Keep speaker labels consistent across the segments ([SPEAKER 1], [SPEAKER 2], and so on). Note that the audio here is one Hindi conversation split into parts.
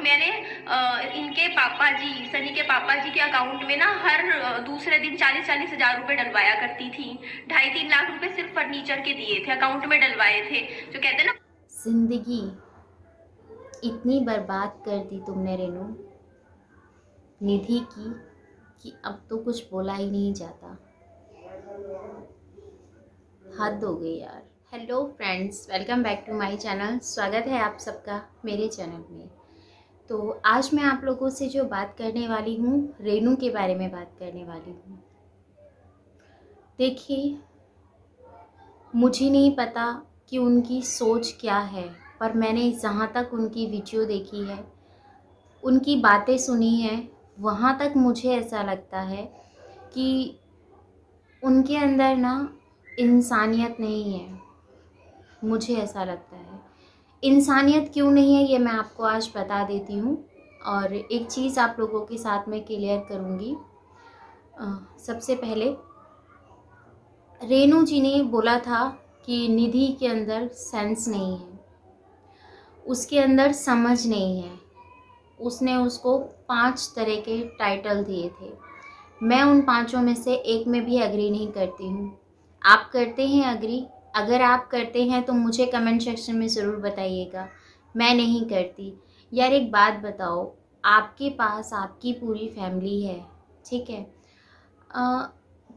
[SPEAKER 1] मैंने इनके पापा जी, सनी के पापा जी के अकाउंट में ना हर दूसरे दिन 40-40 हजार रुपए डलवाया करती थी। 2.5-3 लाख रुपए सिर्फ फर्नीचर के दिए थे, अकाउंट में डलवाए थे। जो कहते हैं ना,
[SPEAKER 2] जिंदगी इतनी बर्बाद कर दी तुमने रेनू निधि की कि अब तो कुछ बोला ही नहीं जाता। हद हो गई यार। Hello friends, welcome back to my channel. स्वागत है आप सबका मेरे चैनल में। तो आज मैं आप लोगों से जो बात करने वाली हूँ, रेनू के बारे में बात करने वाली हूँ। देखिए, मुझे नहीं पता कि उनकी सोच क्या है, पर मैंने जहाँ तक उनकी वीडियो देखी है, उनकी बातें सुनी है, वहाँ तक मुझे ऐसा लगता है कि उनके अंदर ना इंसानियत नहीं है। मुझे ऐसा लगता है। इंसानियत क्यों नहीं है ये मैं आपको आज बता देती हूँ, और एक चीज़ आप लोगों के साथ में क्लियर करूँगी। सबसे पहले रेनू जी ने बोला था कि निधि के अंदर सेंस नहीं है, उसके अंदर समझ नहीं है। उसने उसको 5 तरह के टाइटल दिए थे। मैं उन 5 में से एक में भी एग्री नहीं करती हूँ। आप करते हैं एग्री? अगर आप करते हैं तो मुझे कमेंट सेक्शन में ज़रूर बताइएगा। मैं नहीं करती। यार एक बात बताओ, आपके पास आपकी पूरी फैमिली है, ठीक है?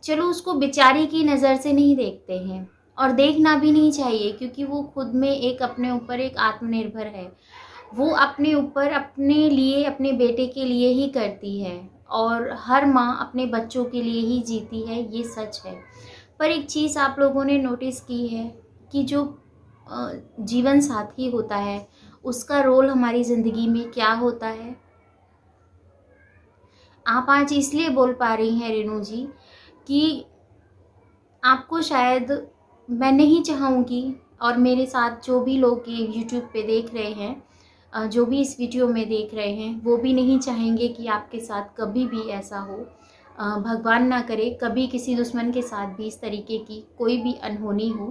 [SPEAKER 2] चलो उसको बेचारी की नज़र से नहीं देखते हैं, और देखना भी नहीं चाहिए, क्योंकि वो खुद में एक अपने ऊपर एक आत्मनिर्भर है। वो अपने ऊपर अपने लिए, अपने बेटे के लिए ही करती है, और हर माँ अपने बच्चों के लिए ही जीती है, ये सच है। पर एक चीज़ आप लोगों ने नोटिस की है कि जो जीवन साथी होता है, उसका रोल हमारी ज़िंदगी में क्या होता है। आप आज इसलिए बोल पा रही हैं रेनू जी कि आपको शायद मैं नहीं चाहूँगी, और मेरे साथ जो भी लोग ये यूट्यूब पे देख रहे हैं, जो भी इस वीडियो में देख रहे हैं, वो भी नहीं चाहेंगे कि आपके साथ कभी भी ऐसा हो। भगवान ना करे कभी किसी दुश्मन के साथ भी इस तरीके की कोई भी अनहोनी हो।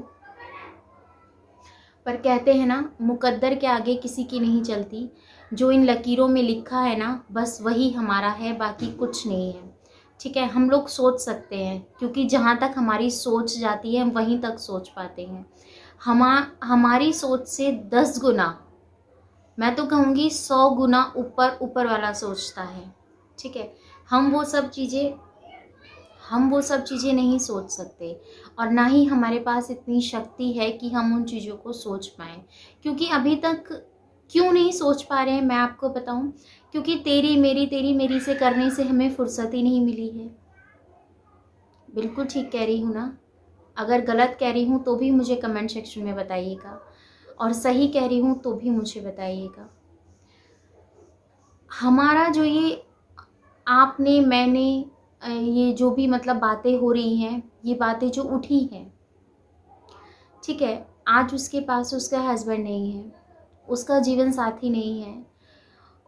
[SPEAKER 2] पर कहते हैं ना, मुकद्दर के आगे किसी की नहीं चलती। जो इन लकीरों में लिखा है ना, बस वही हमारा है, बाकी कुछ नहीं है। ठीक है, हम लोग सोच सकते हैं, क्योंकि जहाँ तक हमारी सोच जाती है हम वहीं तक सोच पाते हैं। हमारी सोच से 10 गुना, मैं तो कहूँगी 100 गुना ऊपर ऊपर वाला सोचता है। ठीक है, हम वो सब चीज़ें नहीं सोच सकते, और ना ही हमारे पास इतनी शक्ति है कि हम उन चीज़ों को सोच पाएँ। क्योंकि अभी तक क्यों नहीं सोच पा रहे हैं मैं आपको बताऊं, क्योंकि तेरी मेरी से करने से हमें फुर्सत ही नहीं मिली है। बिल्कुल ठीक कह रही हूँ ना? अगर गलत कह रही हूँ तो भी मुझे कमेंट सेक्शन में बताइएगा, और सही कह रही हूँ तो भी मुझे बताइएगा। हमारा जो ये आपने मैंने ये जो भी मतलब बातें हो रही हैं, ये बातें जो उठी हैं, ठीक है, आज उसके पास उसका हस्बैंड नहीं है, उसका जीवन साथी नहीं है।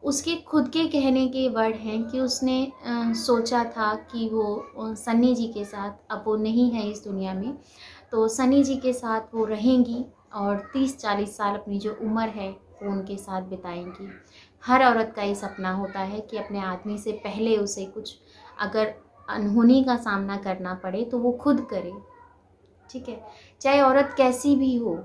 [SPEAKER 2] उसके खुद के कहने के वर्ड हैं कि उसने सोचा था कि वो सन्नी जी के साथ, अब वो नहीं है इस दुनिया में, तो सन्नी जी के साथ वो रहेंगी, और 30-40 साल अपनी जो उम्र है वो उनके साथ बिताएंगी। हर औरत का ये सपना होता है कि अपने आदमी से पहले उसे कुछ अगर अनहोनी का सामना करना पड़े तो वो खुद करे। ठीक है, चाहे औरत कैसी भी हो।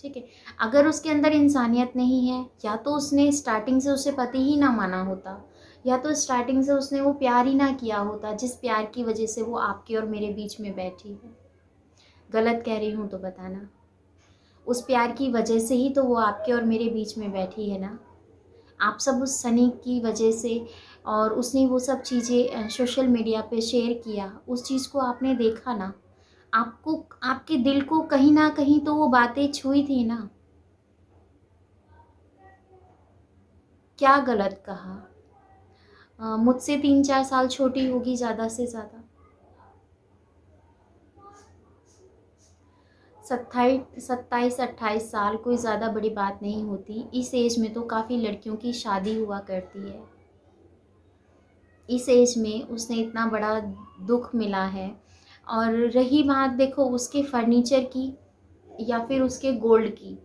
[SPEAKER 2] ठीक है, अगर उसके अंदर इंसानियत नहीं है, या तो उसने स्टार्टिंग से उसे पति ही ना माना होता, या तो स्टार्टिंग से उसने वो प्यार ही ना किया होता जिस प्यार की वजह से वो आपके और मेरे बीच में बैठी है। गलत कह रही हूँ तो बताना। उस प्यार की वजह से ही तो वो आपके और मेरे बीच में बैठी है ना। आप सब उस सनी की वजह से, और उसने वो सब चीज़ें सोशल मीडिया पे शेयर किया, उस चीज़ को आपने देखा ना, आपको आपके दिल को कहीं ना कहीं तो वो बातें छुई थी ना। क्या गलत कहा? मुझसे 3-4 साल छोटी होगी ज़्यादा से ज़्यादा। 27-28 साल कोई ज़्यादा बड़ी बात नहीं होती। इस एज में तो काफ़ी लड़कियों की शादी हुआ करती है। इस एज में उसने इतना बड़ा दुख मिला है। और रही बात देखो उसके फर्नीचर की या फिर उसके गोल्ड की,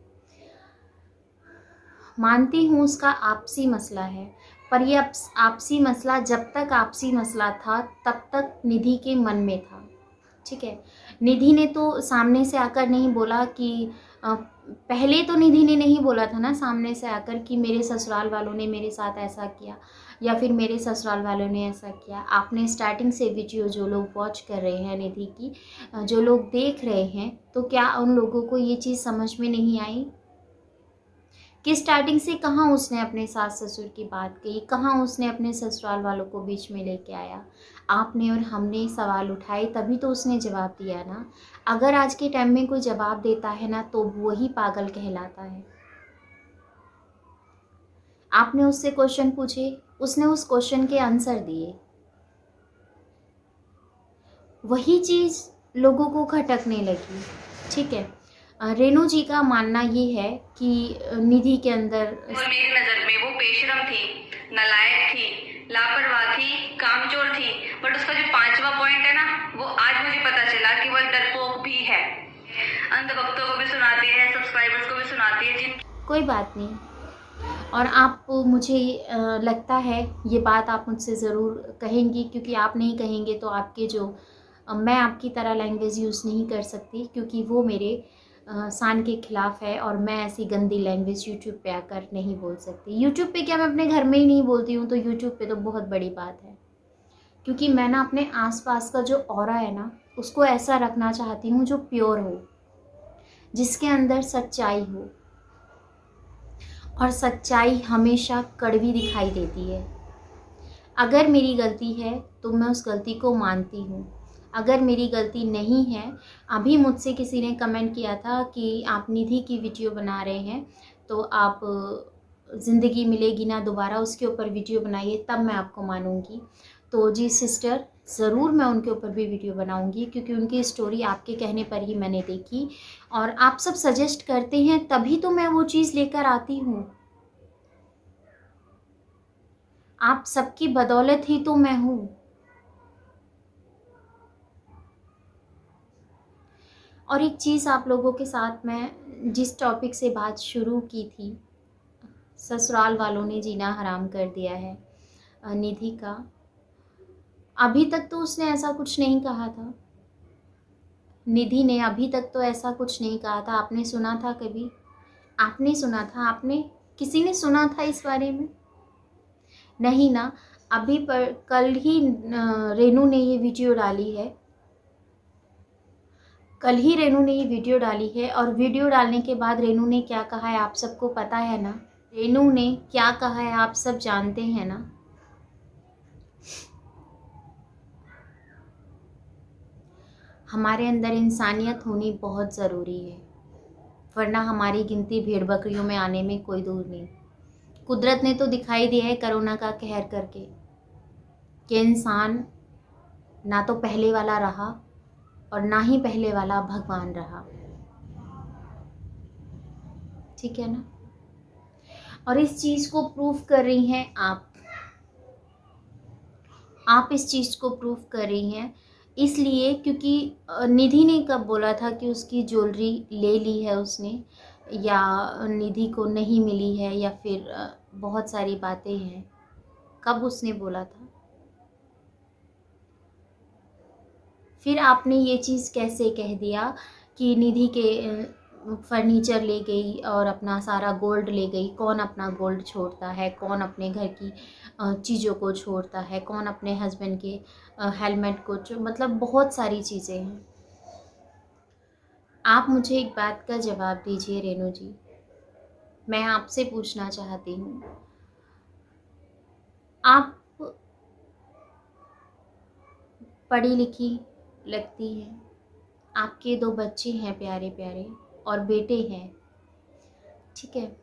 [SPEAKER 2] मानती हूँ उसका आपसी मसला है, पर ये आपसी मसला जब तक आपसी मसला था तब तक निधि के मन में था। ठीक है, निधि ने तो सामने से आकर नहीं बोला कि पहले तो निधि ने नहीं बोला था ना सामने से आकर कि मेरे ससुराल वालों ने मेरे साथ ऐसा किया या फिर मेरे ससुराल वालों ने ऐसा किया। आपने स्टार्टिंग से वीडियो जो लोग वॉच कर रहे हैं निधि की, जो लोग देख रहे हैं, तो क्या उन लोगों को ये चीज़ समझ में नहीं आई कि स्टार्टिंग से कहाँ उसने अपने सास ससुर की बात कही, कहाँ उसने अपने ससुराल वालों को बीच में लेके आया। आपने और हमने सवाल उठाए तभी तो उसने जवाब दिया ना। अगर आज के टाइम में कोई जवाब देता है ना तो वही पागल कहलाता है। आपने उससे क्वेश्चन पूछे, उसने उस क्वेश्चन के आंसर दिए, वही चीज़ लोगों को खटकने लगी। ठीक है, रेणु जी का मानना ये है कि निधि के अंदर,
[SPEAKER 3] और मेरी नज़र में वो बेशरम थी, नालायक थी, लापरवाह थी, कामचोर थी। बट उसका जो 5वां पॉइंट है ना, वो आज मुझे पता चला कि वो एक डरपोक भी है। अंधभक्तों को भी सुनाती है, सब्सक्राइबर्स को भी सुनाती है। जिन
[SPEAKER 2] कोई बात नहीं। और आप, मुझे लगता है ये बात आप मुझसे ज़रूर कहेंगी, क्योंकि आप नहीं कहेंगे तो आपके जो मैं आपकी तरह लैंग्वेज यूज़ नहीं कर सकती, क्योंकि वो मेरे शान के ख़िलाफ़ है और मैं ऐसी गंदी लैंग्वेज यूट्यूब पे आकर नहीं बोल सकती। यूट्यूब पे क्या, मैं अपने घर में ही नहीं बोलती हूँ, तो यूट्यूब पे तो बहुत बड़ी बात है। क्योंकि मैं ना अपने आसपास का जो ऑरा है ना, उसको ऐसा रखना चाहती हूँ जो प्योर हो, जिसके अंदर सच्चाई हो। और सच्चाई हमेशा कड़वी दिखाई देती है। अगर मेरी गलती है तो मैं उस गलती को मानती हूँ, अगर मेरी गलती नहीं है। अभी मुझसे किसी ने कमेंट किया था कि आप निधि की वीडियो बना रहे हैं तो आप ज़िंदगी मिलेगी ना दोबारा, उसके ऊपर वीडियो बनाइए तब मैं आपको मानूंगी। तो जी सिस्टर, ज़रूर मैं उनके ऊपर भी वीडियो बनाऊंगी, क्योंकि उनकी स्टोरी आपके कहने पर ही मैंने देखी और आप सब सजेस्ट करते हैं तभी तो मैं वो चीज़ लेकर आती हूँ। आप सबकी बदौलत ही तो मैं हूँ। और एक चीज़ आप लोगों के साथ, मैं जिस टॉपिक से बात शुरू की थी, ससुराल वालों ने जीना हराम कर दिया है निधि का, अभी तक तो उसने ऐसा कुछ नहीं कहा था। निधि ने अभी तक तो ऐसा कुछ नहीं कहा था। आपने सुना था कभी? आपने सुना था? आपने, किसी ने सुना था इस बारे में? नहीं ना। अभी पर कल ही रेणु ने ये वीडियो डाली है, कल ही रेणु ने ये वीडियो डाली है। और वीडियो डालने के बाद रेणु ने क्या कहा है आप सबको पता है ना? रेणु ने क्या कहा है आप सब जानते हैं ना? हमारे अंदर इंसानियत होनी बहुत ज़रूरी है, वरना हमारी गिनती भेड़ बकरियों में आने में कोई दूर नहीं। कुदरत ने तो दिखाई दिया है कोरोना का कहर करके कि इंसान ना तो पहले वाला रहा और ना ही पहले वाला भगवान रहा। ठीक है ना? और इस चीज़ को प्रूफ कर रही हैं आप इस चीज़ को प्रूफ कर रही हैं इसलिए क्योंकि निधि ने कब बोला था कि उसकी ज्वेलरी ले ली है उसने, या निधि को नहीं मिली है, या फिर बहुत सारी बातें हैं। कब उसने बोला था? फिर आपने ये चीज़ कैसे कह दिया कि निधि के फर्नीचर ले गई और अपना सारा गोल्ड ले गई? कौन अपना गोल्ड छोड़ता है? कौन अपने घर की चीज़ों को छोड़ता है? कौन अपने हस्बैंड के हेलमेट को मतलब बहुत सारी चीज़ें हैं। आप मुझे एक बात का जवाब दीजिए रेणु जी, मैं आपसे पूछना चाहती हूँ, आप पढ़ी लिखी लगती हैं, आपके 2 बच्चे हैं प्यारे प्यारे और बेटे हैं, ठीक है,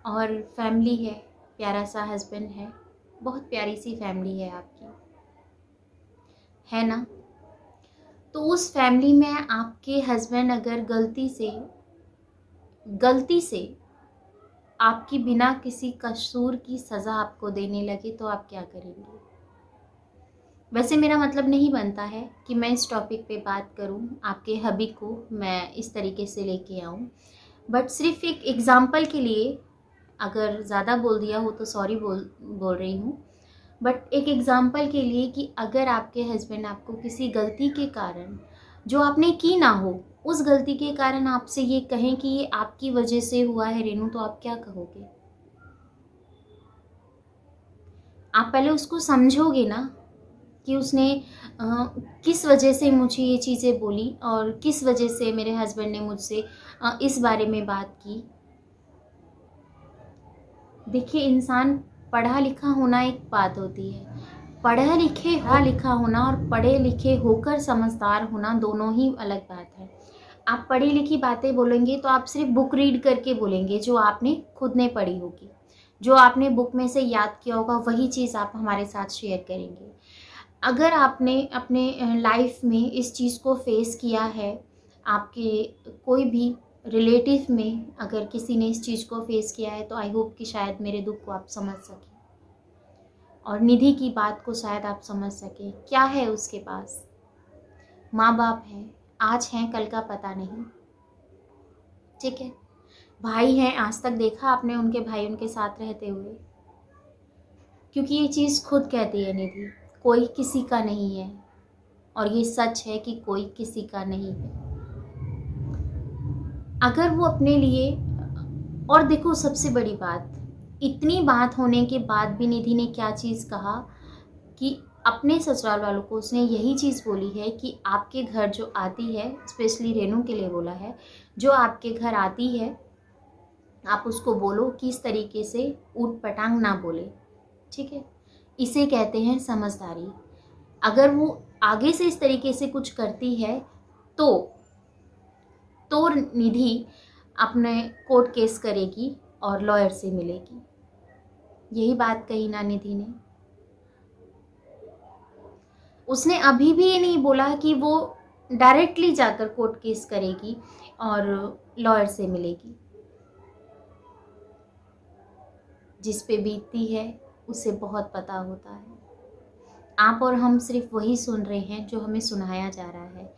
[SPEAKER 2] और फैमिली है, प्यारा सा हस्बैंड है, बहुत प्यारी सी फैमिली है आपकी, है ना? तो उस फैमिली में आपके हस्बैंड अगर गलती से आपकी बिना किसी कसूर की सज़ा आपको देने लगे तो आप क्या करेंगे? वैसे मेरा मतलब नहीं बनता है कि मैं इस टॉपिक पे बात करूं, आपके हबी को मैं इस तरीके से लेके आऊं, बट सिर्फ एक एग्ज़ाम्पल के लिए अगर ज़्यादा बोल दिया हो तो सॉरी बोल रही हूँ। बट एक एग्ज़ाम्पल के लिए कि अगर आपके हस्बैंड आपको किसी गलती के कारण, जो आपने की ना हो, उस गलती के कारण आपसे ये कहें कि ये आपकी वजह से हुआ है रेनू, तो आप क्या कहोगे? आप पहले उसको समझोगे ना कि उसने किस वजह से मुझे ये चीज़ें बोली और किस वजह से मेरे हस्बैंड ने मुझसे इस बारे में बात की। देखिए, इंसान पढ़ा लिखा होना एक बात होती है, पढ़ा लिखा होना और पढ़े लिखे होकर समझदार होना दोनों ही अलग बात है। आप पढ़ी लिखी बातें बोलेंगे तो आप सिर्फ बुक रीड करके बोलेंगे, जो आपने खुद ने पढ़ी होगी, जो आपने बुक में से याद किया होगा, वही चीज़ आप हमारे साथ शेयर करेंगे। अगर आपने अपने लाइफ में इस चीज़ को फेस किया है, आपके कोई भी रिलेटिव में अगर किसी ने इस चीज़ को फेस किया है, तो आई होप कि शायद मेरे दुख को आप समझ सकें और निधि की बात को शायद आप समझ सकें। क्या है उसके पास? माँ बाप हैं, आज हैं कल का पता नहीं, ठीक है। भाई हैं, आज तक देखा आपने उनके भाई उनके साथ रहते हुए? क्योंकि ये चीज़ खुद कहती है निधि, कोई किसी का नहीं है, और ये सच है कि कोई किसी का नहीं है। अगर वो अपने लिए, और देखो सबसे बड़ी बात, इतनी बात होने के बाद भी निधि ने क्या चीज़ कहा कि अपने ससुराल वालों को उसने यही चीज़ बोली है कि आपके घर जो आती है, स्पेशली रेनू के लिए बोला है, जो आपके घर आती है आप उसको बोलो कि इस तरीके से ऊट पटांग ना बोले, ठीक है। इसे कहते हैं समझदारी। अगर वो आगे से इस तरीके से कुछ करती है तो निधि अपने कोर्ट केस करेगी और लॉयर से मिलेगी। यही बात कही ना निधि ने। उसने अभी भी ये नहीं बोला कि वो डायरेक्टली जाकर कोर्ट केस करेगी और लॉयर से मिलेगी। जिस पे बीतती है उसे बहुत पता होता है। आप और हम सिर्फ वही सुन रहे हैं जो हमें सुनाया जा रहा है।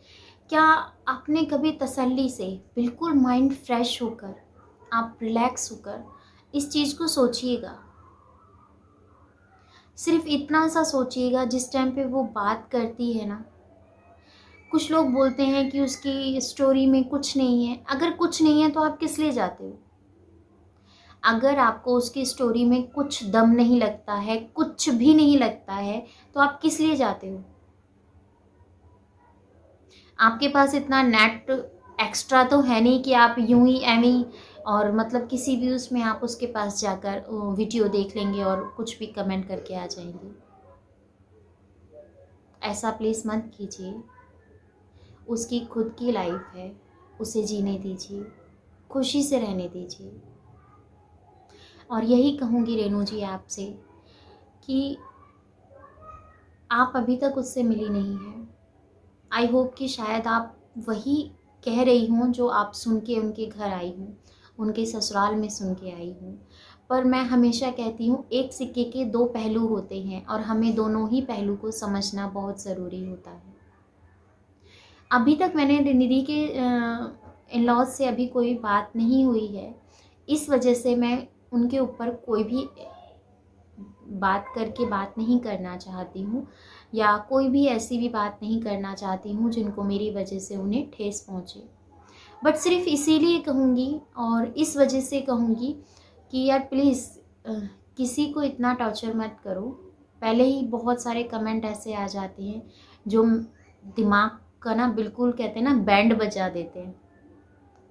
[SPEAKER 2] क्या आपने कभी तसल्ली से, बिल्कुल माइंड फ्रेश होकर, आप रिलैक्स होकर इस चीज़ को सोचिएगा? सिर्फ इतना सा सोचिएगा, जिस टाइम पे वो बात करती है ना, कुछ लोग बोलते हैं कि उसकी स्टोरी में कुछ नहीं है। अगर कुछ नहीं है तो आप किस लिए जाते हो? अगर आपको उसकी स्टोरी में कुछ दम नहीं लगता है, कुछ भी नहीं लगता है, तो आप किस लिए जाते हो? आपके पास इतना नेट एक्स्ट्रा तो है नहीं कि आप यूं ही एवं और मतलब किसी भी उसमें आप उसके पास जाकर वीडियो देख लेंगे और कुछ भी कमेंट करके आ जाएंगे। ऐसा प्लीज़ मत कीजिए। उसकी खुद की लाइफ है, उसे जीने दीजिए, खुशी से रहने दीजिए। और यही कहूँगी रेनू जी आपसे कि आप अभी तक उससे मिली नहीं हैं। आई होप कि शायद आप वही कह रही हों जो आप सुन के उनके घर आई हूँ, उनके ससुराल में सुन के आई हूँ। पर मैं हमेशा कहती हूँ, एक सिक्के के दो पहलू होते हैं और हमें दोनों ही पहलू को समझना बहुत ज़रूरी होता है। अभी तक मैंने निधि के इन लॉज से अभी कोई बात नहीं हुई है, इस वजह से मैं उनके ऊपर कोई भी बात करके बात नहीं करना चाहती हूँ, या कोई भी ऐसी भी बात नहीं करना चाहती हूँ जिनको मेरी वजह से उन्हें ठेस पहुँचे। बट सिर्फ इसीलिए कहूँगी और इस वजह से कहूँगी कि यार प्लीज़ किसी को इतना टॉर्चर मत करो। पहले ही बहुत सारे कमेंट ऐसे आ जाते हैं जो दिमाग का ना, बिल्कुल कहते हैं ना, बैंड बजा देते हैं।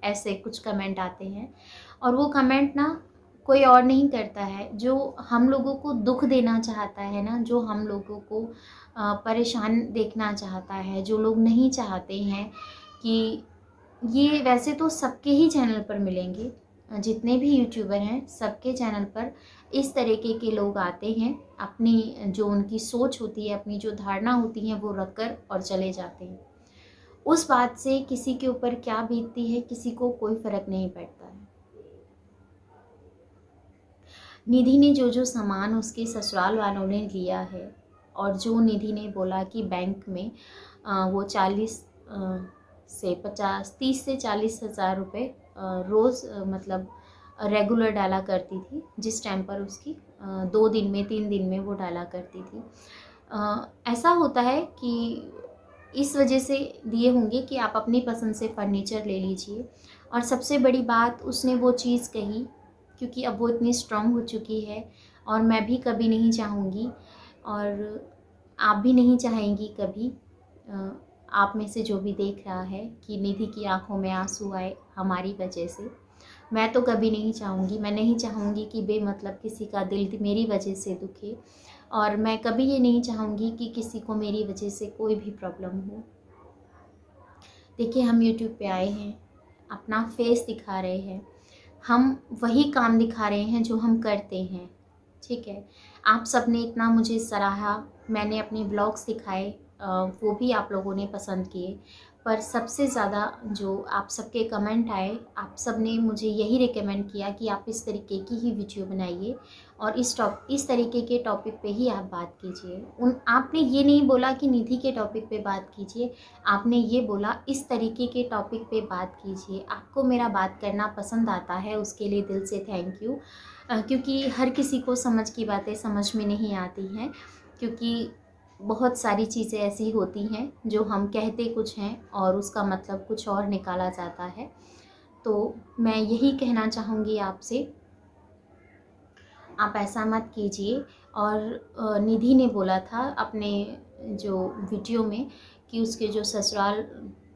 [SPEAKER 2] ऐसे कुछ कमेंट आते हैं और वो कमेंट ना कोई और नहीं करता है, जो हम लोगों को दुख देना चाहता है ना, जो हम लोगों को परेशान देखना चाहता है, जो लोग नहीं चाहते हैं कि ये, वैसे तो सबके ही चैनल पर मिलेंगे, जितने भी यूट्यूबर हैं सबके चैनल पर इस तरीके के लोग आते हैं, अपनी जो उनकी सोच होती है, अपनी जो धारणा होती है वो रख कर और चले जाते हैं। उस बात से किसी के ऊपर क्या बीतती है किसी को कोई फ़र्क नहीं पड़ता है। निधि ने जो सामान उसके ससुराल वालों ने लिया है और जो निधि ने बोला कि बैंक में वो 30 से 40 हज़ार रुपये रोज़ मतलब रेगुलर डाला करती थी, जिस टाइम पर उसकी 2 दिन में 3 दिन में वो डाला करती थी। ऐसा होता है कि इस वजह से दिए होंगे कि आप अपनी पसंद से फर्नीचर ले लीजिए। और सबसे बड़ी बात उसने वो चीज़ कही, क्योंकि अब वो इतनी स्ट्रांग हो चुकी है और मैं भी कभी नहीं चाहूँगी और आप भी नहीं चाहेंगी कभी, आप में से जो भी देख रहा है, कि निधि की आंखों में आंसू आए हमारी वजह से। मैं तो कभी नहीं चाहूँगी, मैं नहीं चाहूँगी कि बेमतलब किसी का दिल मेरी वजह से दुखे, और मैं कभी ये नहीं चाहूँगी कि किसी को मेरी वजह से कोई भी प्रॉब्लम हो। देखिए, हम यूट्यूब पे आए हैं, अपना फेस दिखा रहे हैं, हम वही काम दिखा रहे हैं जो हम करते हैं, ठीक है। आप सब ने इतना मुझे सराहा, मैंने अपने ब्लॉग्स दिखाए, वो भी आप लोगों ने पसंद किए, पर सबसे ज़्यादा जो आप सबके कमेंट आए, आप सब ने मुझे यही रिकमेंड किया कि आप इस तरीके की ही वीडियो बनाइए और इस तरीके के टॉपिक पे ही आप बात कीजिए। आपने ये नहीं बोला कि निधि के टॉपिक पे बात कीजिए, आपने ये बोला इस तरीके के टॉपिक पे बात कीजिए। आपको मेरा बात करना पसंद आता है, उसके लिए दिल से थैंक यू। क्योंकि हर किसी को समझ की बातें समझ में नहीं आती हैं, क्योंकि बहुत सारी चीज़ें ऐसी होती हैं जो हम कहते कुछ हैं और उसका मतलब कुछ और निकाला जाता है। तो मैं यही कहना चाहूँगी आपसे, आप ऐसा मत कीजिए। और निधि ने बोला था अपने जो वीडियो में कि उसके जो ससुराल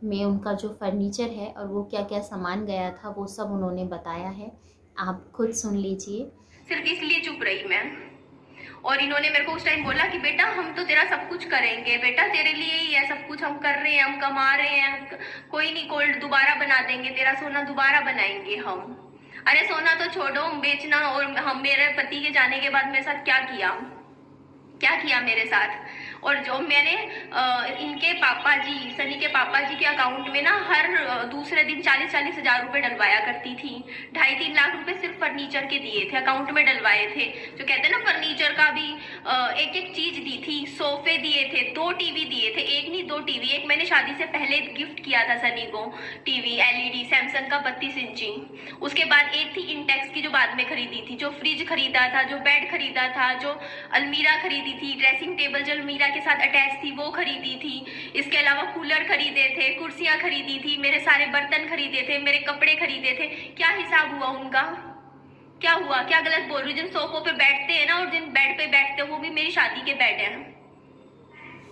[SPEAKER 2] में उनका जो फर्नीचर है और वो क्या क्या सामान गया था, वो सब उन्होंने बताया है, आप खुद सुन लीजिए।
[SPEAKER 1] सिर्फ इसलिए चुप रही मैं। और इन्होंने मेरे को उस टाइम बोला कि बेटा हम तो तेरा सब कुछ करेंगे, बेटा तेरे लिए ही है सब कुछ, हम कर रहे हैं, हम कमा रहे हैं, कोई नहीं, गोल्ड दोबारा बना देंगे, तेरा सोना दोबारा बनाएंगे हम। अरे सोना तो छोड़ो, बेचना। और हम, मेरे पति के जाने के बाद मेरे साथ क्या किया मेरे साथ। और जो मैंने इनके पापा जी, सनी के पापा जी के अकाउंट में ना हर दूसरे दिन 40-40 हज़ार रुपए डलवाया करती थी। 2.5-3 लाख रुपए सिर्फ फर्नीचर के दिए थे, अकाउंट में डलवाए थे। जो कहते हैं ना, फर्नीचर का भी एक एक चीज दी थी, सोफे दिए थे, 2 टीवी दिए थे, एक नहीं 2 टीवी। एक मैंने शादी से पहले गिफ्ट किया था सनी को टीवी, LED सैमसंग का 32 इंची। उसके बाद एक थी इंटेक्स की जो बाद में खरीदी थी, जो फ्रिज खरीदा था, जो बेड खरीदा था, जो अलमीरा खरीदी थी, ड्रेसिंग टेबल जो अलमीरा के साथ अटैच थी वो खरीदी थी। इसके अलावा कूलर खरीदे थे, कुर्सियां खरीदी थी, मेरे सारे बर्तन खरीदे थे, मेरे कपड़े खरीदे थे। क्या हिसाब हुआ उनका? क्या हुआ? क्या गलत बोल रही हूँ? जिन सोफों पे बैठते हैं ना और जिन बेड पे बैठते हैं, वो भी मेरी शादी के बेड हैं,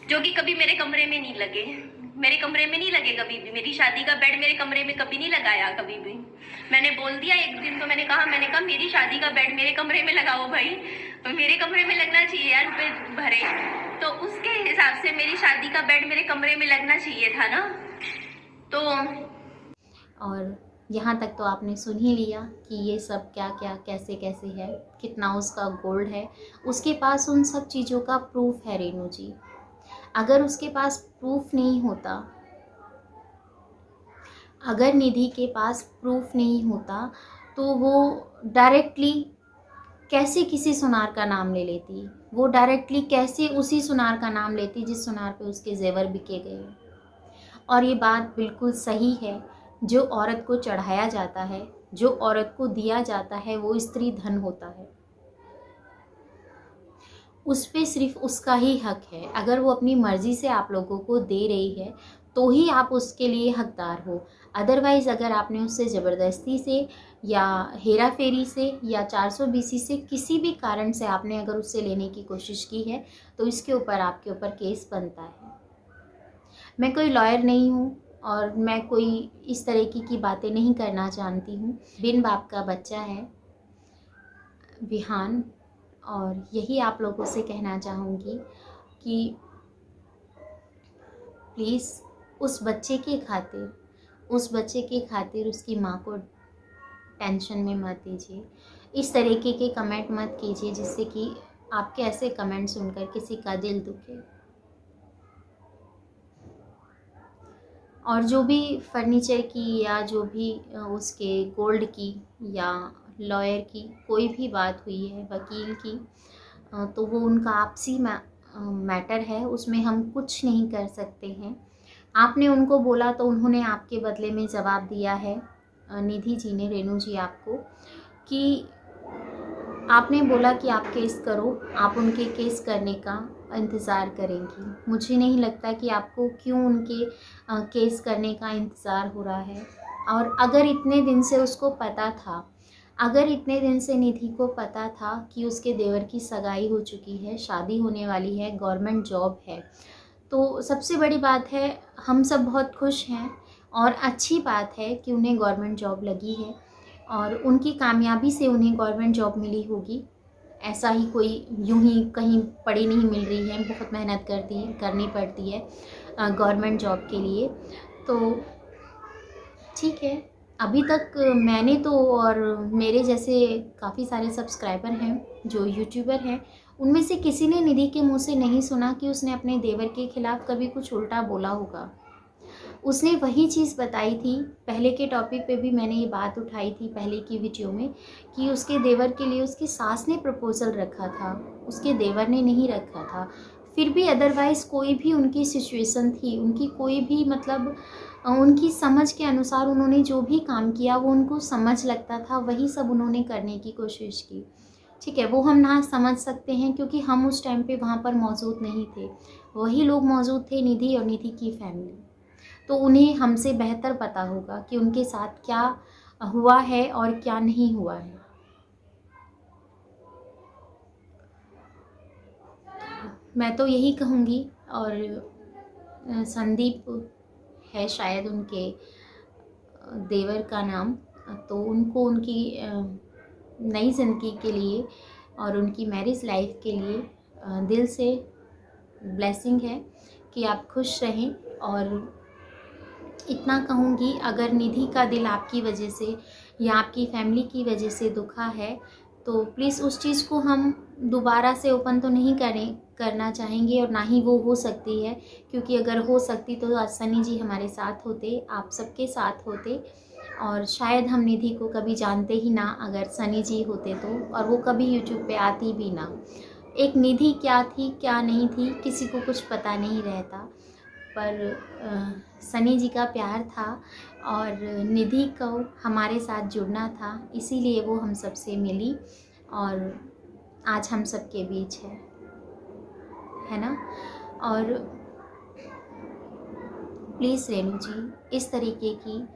[SPEAKER 1] जो कि कभी मेरे कमरे में नहीं लगे, मेरे कमरे में नहीं लगे कभी भी। मेरी शादी का बेड मेरे कमरे में कभी नहीं लगाया, कभी भी। मैंने बोल दिया एक दिन, तो मैंने कहा मेरी शादी का बेड मेरे कमरे में लगाओ भाई, तो मेरे कमरे में लगना चाहिए यार, रुपए भरे तो उसके हिसाब से मेरी शादी का बेड मेरे कमरे में लगना चाहिए था ना। तो
[SPEAKER 2] और यहाँ तक तो आपने सुन ही लिया कि ये सब क्या क्या कैसे कैसे है, कितना उसका गोल्ड है, उसके पास उन सब चीज़ों का प्रूफ है। रेनू जी, अगर उसके पास प्रूफ नहीं होता, अगर निधि के पास प्रूफ नहीं होता, तो वो डायरेक्टली कैसे किसी सुनार का नाम ले लेती, वो डायरेक्टली कैसे उसी सुनार का नाम लेती जिस सुनार पे उसके जेवर बिके गए। और ये बात बिल्कुल सही है, जो औरत को चढ़ाया जाता है, जो औरत को दिया जाता है, वो स्त्री धन होता है, उस पे सिर्फ उसका ही हक है। अगर वो अपनी मर्ज़ी से आप लोगों को दे रही है तो ही आप उसके लिए हकदार हो। अदरवाइज़ अगर आपने उससे ज़बरदस्ती से या हेरा फेरी से या 420 से किसी भी कारण से आपने अगर उससे लेने की कोशिश की है, तो इसके ऊपर आपके ऊपर केस बनता है। मैं कोई लॉयर नहीं हूँ और मैं कोई इस तरह की बातें नहीं करना जानती हूँ। बिन बाप का बच्चा है विहान, और यही आप लोगों से कहना चाहूँगी कि प्लीज़ उस बच्चे के खातिर उसकी माँ को टेंशन में मत दीजिए। इस तरीके के कमेंट मत कीजिए जिससे कि आपके ऐसे कमेंट सुनकर किसी का दिल दुखे। और जो भी फर्नीचर की या जो भी उसके गोल्ड की या लॉयर की कोई भी बात हुई है, वकील की, तो वो उनका आपसी मैटर है, उसमें हम कुछ नहीं कर सकते हैं। आपने उनको बोला तो उन्होंने आपके बदले में जवाब दिया है, निधि जी ने, रेनू जी आपको। कि आपने बोला कि आप केस करो, आप उनके केस करने का इंतज़ार करेंगी। मुझे नहीं लगता कि आपको क्यों उनके केस करने का इंतज़ार हो रहा है। और अगर इतने दिन से उसको पता था, अगर इतने दिन से निधि को पता था कि उसके देवर की सगाई हो चुकी है, शादी होने वाली है, गवर्नमेंट जॉब है, तो सबसे बड़ी बात है, हम सब बहुत खुश हैं और अच्छी बात है कि उन्हें गवर्नमेंट जॉब लगी है और उनकी कामयाबी से उन्हें गवर्नमेंट जॉब मिली होगी। ऐसा ही कोई यूं ही कहीं पड़ी नहीं मिल रही है, बहुत मेहनत करनी पड़ती है गवर्नमेंट जॉब के लिए। तो ठीक है, अभी तक मैंने तो और मेरे जैसे काफ़ी सारे सब्सक्राइबर हैं जो यूट्यूबर हैं, उनमें से किसी ने निधि के मुंह से नहीं सुना कि उसने अपने देवर के खिलाफ़ कभी कुछ उल्टा बोला होगा। उसने वही चीज़ बताई थी, पहले के टॉपिक पे भी मैंने ये बात उठाई थी पहले की वीडियो में, कि उसके देवर के लिए उसकी सास ने प्रपोज़ल रखा था, उसके देवर ने नहीं रखा था। फिर भी अदरवाइज़ कोई भी उनकी सिचुएशन थी, उनकी कोई भी मतलब उनकी समझ के अनुसार उन्होंने जो भी काम किया वो उनको समझ लगता था, वही सब उन्होंने करने की कोशिश की। ठीक है, वो हम ना समझ सकते हैं क्योंकि हम उस टाइम पे वहाँ पर मौजूद नहीं थे, वही लोग मौजूद थे, निधि और निधि की फैमिली। तो उन्हें हमसे बेहतर पता होगा कि उनके साथ क्या हुआ है और क्या नहीं हुआ है। मैं तो यही कहूँगी, और संदीप है शायद उनके देवर का नाम, तो उनको उनकी नई ज़िंदगी के लिए और उनकी मैरिज लाइफ के लिए दिल से ब्लेसिंग है कि आप खुश रहें। और इतना कहूँगी, अगर निधि का दिल आपकी वजह से या आपकी फैमिली की वजह से दुखा है तो प्लीज़ उस चीज़ को हम दोबारा से ओपन तो नहीं करना चाहेंगे, और ना ही वो हो सकती है, क्योंकि अगर हो सकती तो आज सनी जी हमारे साथ होते, आप सबके साथ होते, और शायद हम निधि को कभी जानते ही ना अगर सनी जी होते तो, और वो कभी यूट्यूब पे आती भी ना। एक निधि क्या थी क्या नहीं थी किसी को कुछ पता नहीं रहता, पर सनी जी का प्यार था और निधि को हमारे साथ जुड़ना था, इसीलिए वो हम सबसे मिली और आज हम सबके बीच है ना। और प्लीज़ रेनू जी, इस तरीके की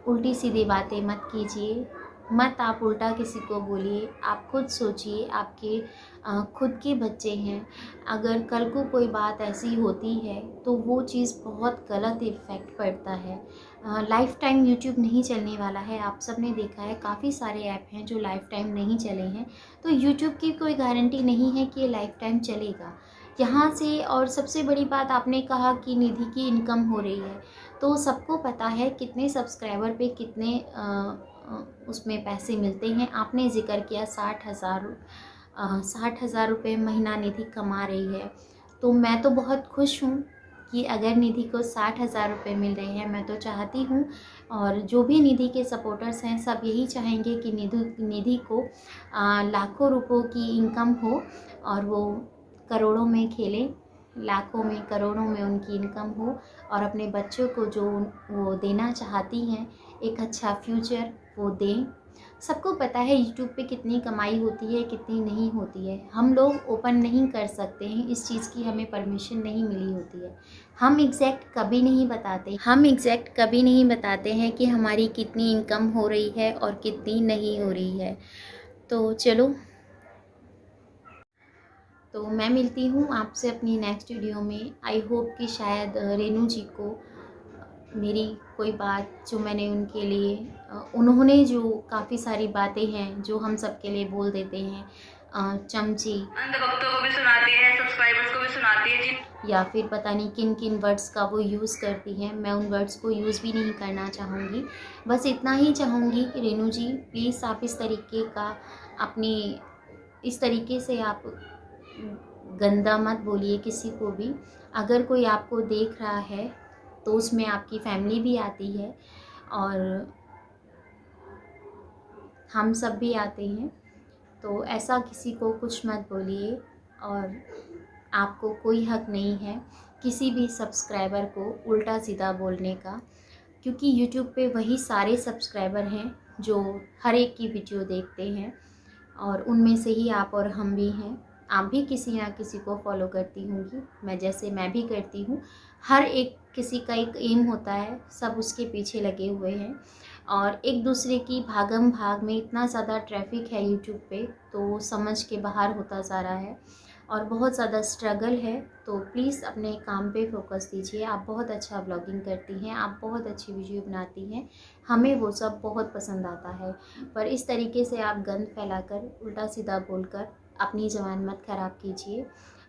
[SPEAKER 2] उल्टी सीधी बातें मत कीजिए, मत आप उल्टा किसी को बोलिए। आप खुद सोचिए, आपके खुद के बच्चे हैं, अगर कल को कोई बात ऐसी होती है तो वो चीज़ बहुत गलत इफ़ेक्ट पड़ता है। लाइफ टाइम यूट्यूब नहीं चलने वाला है, आप सब ने देखा है काफ़ी सारे ऐप हैं जो लाइफ टाइम नहीं चले हैं, तो यूट्यूब की कोई गारंटी नहीं है कि ये लाइफ टाइम चलेगा यहाँ से। और सबसे बड़ी बात, आपने कहा कि निधि की इनकम हो रही है, तो सबको पता है कितने सब्सक्राइबर पे कितने उसमें पैसे मिलते हैं। आपने जिक्र किया 60,000 रुपये महीना निधि कमा रही है, तो मैं तो बहुत खुश हूँ कि अगर निधि को 60,000 रुपये मिल रहे हैं। मैं तो चाहती हूँ, और जो भी निधि के सपोर्टर्स हैं सब यही चाहेंगे कि निधि को लाखों रुपयों की इनकम हो और वो करोड़ों में खेलें, लाखों में करोड़ों में उनकी इनकम हो, और अपने बच्चों को जो वो देना चाहती हैं एक अच्छा फ्यूचर वो दें। सबको पता है यूट्यूब पे कितनी कमाई होती है कितनी नहीं होती है, हम लोग ओपन नहीं कर सकते हैं, इस चीज़ की हमें परमिशन नहीं मिली होती है। हम एग्जैक्ट कभी नहीं बताते हैं कि हमारी कितनी इनकम हो रही है और कितनी नहीं हो रही है। तो चलो, तो मैं मिलती हूँ आपसे अपनी नेक्स्ट वीडियो में। आई होप कि शायद रेनू जी को मेरी कोई बात जो मैंने उनके लिए उन्होंने जो काफ़ी सारी बातें हैं जो हम सब के लिए बोल देते हैं, चमची,
[SPEAKER 3] अंधभक्तों को भी सुनाती है, सब्सक्राइबर्स को भी सुनाती है
[SPEAKER 2] या फिर पता नहीं किन किन वर्ड्स का वो यूज़ करती हैं, मैं उन वर्ड्स को यूज़ भी नहीं करना चाहूँगी। बस इतना ही चाहूँगी कि रेनू जी प्लीज़ आप इस तरीके से आप गंदा मत बोलिए किसी को भी। अगर कोई आपको देख रहा है तो उसमें आपकी फैमिली भी आती है और हम सब भी आते हैं, तो ऐसा किसी को कुछ मत बोलिए। और आपको कोई हक नहीं है किसी भी सब्सक्राइबर को उल्टा सीधा बोलने का, क्योंकि यूट्यूब पे वही सारे सब्सक्राइबर हैं जो हर एक की वीडियो देखते हैं, और उनमें से ही आप और हम भी हैं। आप भी किसी ना किसी को फॉलो करती होंगी, मैं भी करती हूँ। हर एक किसी का एक एम होता है, सब उसके पीछे लगे हुए हैं, और एक दूसरे की भागम भाग में इतना ज़्यादा ट्रैफिक है यूट्यूब पे, तो समझ के बाहर होता जा रहा है और बहुत ज़्यादा स्ट्रगल है। तो प्लीज़ अपने काम पे फोकस दीजिए। आप बहुत अच्छा ब्लॉगिंग करती हैं, आप बहुत अच्छी वीडियो बनाती हैं, हमें वो सब बहुत पसंद आता है। पर इस तरीके से आप गंद फैलाकर, उल्टा सीधा बोलकर अपनी जवान मत ख़राब कीजिए,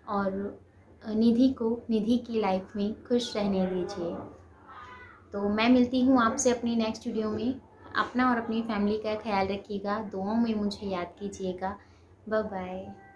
[SPEAKER 2] और निधि की लाइफ में खुश रहने दीजिए। तो मैं मिलती हूँ आपसे अपनी नेक्स्ट वीडियो में। अपना और अपनी फैमिली का ख्याल रखिएगा, दुआओं में मुझे याद कीजिएगा। Bye bye.